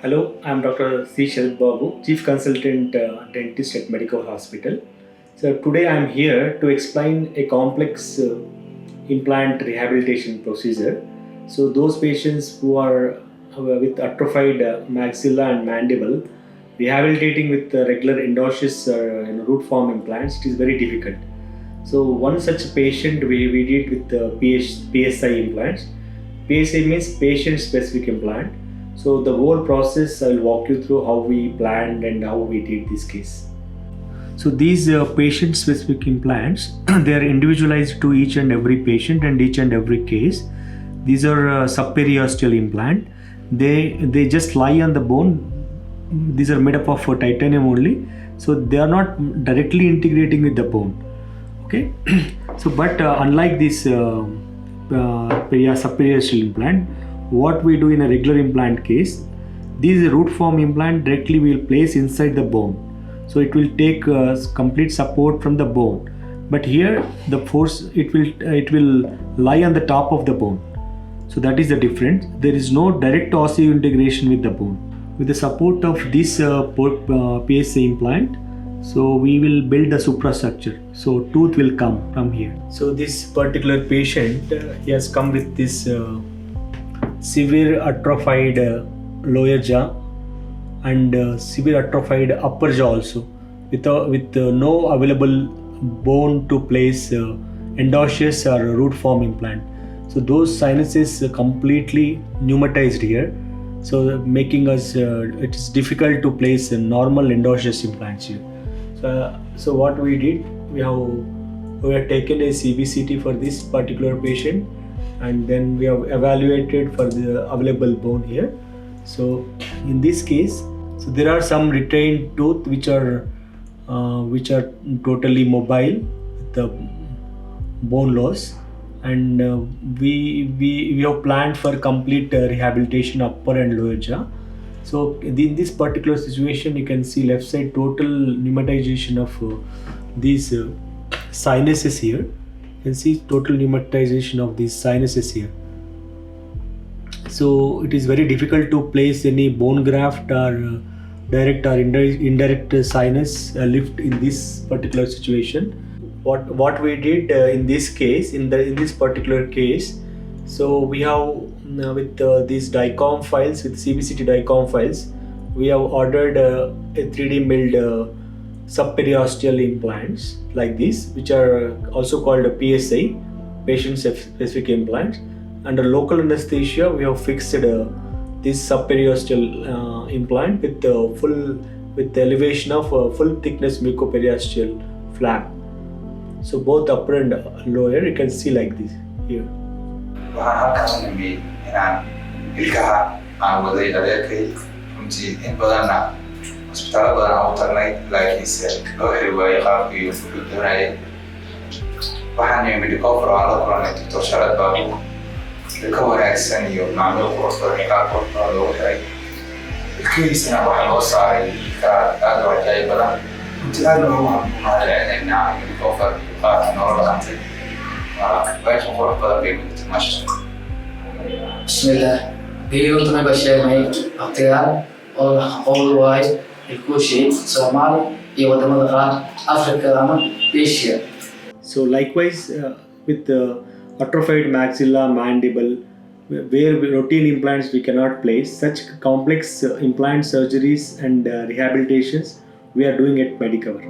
Hello, I'm Dr. C. Sharad Babu, Chief Consultant Dentist at Medical Hospital. So today I'm here to explain a complex implant rehabilitation procedure. So those patients who are with atrophied maxilla and mandible, rehabilitating with regular endosseous root form implants, it is very difficult. So one such patient we did with PSI implants. PSI means patient specific implant. So the whole process I'll walk you through how we planned and how we did this case. So these patient specific implants they are individualized to each and every patient and each and every case. These are subperiosteal implant. They just lie on the bone. These are made up of titanium only, so they are not directly integrating with the bone. Okay. So but unlike this subperiosteal implant, what we do in a regular implant case, these root form implant directly will place inside the bone, so it will take complete support from the bone. But here the force it will lie on the top of the bone, so that is the difference. There is no direct osseointegration with the bone. With the support of this PSA implant, so we will build the suprastructure, so tooth will come from here. So this particular patient he has come with this severe atrophied lower jaw and severe atrophied upper jaw also, with no available bone to place endosseous or root form implant. So those sinuses completely pneumatized here, so making us it is difficult to place normal endosseous implants here. So what we did, we have taken a CBCT for this particular patient, and then we have evaluated for the available bone here. So in this case, so there are some retained tooth which are totally mobile with the bone loss, and we have planned for complete rehabilitation upper and lower jaw. So in this particular situation, you can see left side total pneumatization of these sinuses here. You can see total pneumatization of these sinuses here. So it is very difficult to place any bone graft or direct or indirect sinus lift in this particular situation. What we did in this case, in this particular case, so we have with these DICOM files, with CBCT DICOM files, we have ordered a 3D milled subperiosteal implants like this, which are also called a PSI, patient specific implants. Under local anesthesia, we have fixed this subperiosteal implant with the elevation of full thickness mucoperiosteal flap. So both upper and lower, you can see like this here. waxaan halkaas nimid inaan ilkaha aan waday adeerkay runtii in badanna cusbitaalo badan aan u tagnay, laakiinse loo heli waayey qaabkii wuxuu doonayay. Waxaan nimid offer aan la kulanay Dr. Sharad Babu, ilka wanaagsan iyo macaamiil qurux badan ilkaha qurux badan loogu xiray. Ilkihiisana waxaa loo saaray ilka aad u cajaa'ib badan. Runtii aad loogu mahadcelinaynaa in offer qaabkii nolol dhaqantay. Bismillah. Video to basheegnay waqtigan oo qowl waay ilkuushi Soomaali iyo wadamada qaar Africa ama Asia. So likewise with atrophied maxilla, mandible, where routine implants we cannot place, such complex implant surgeries and rehabilitations we are doing at Medicover.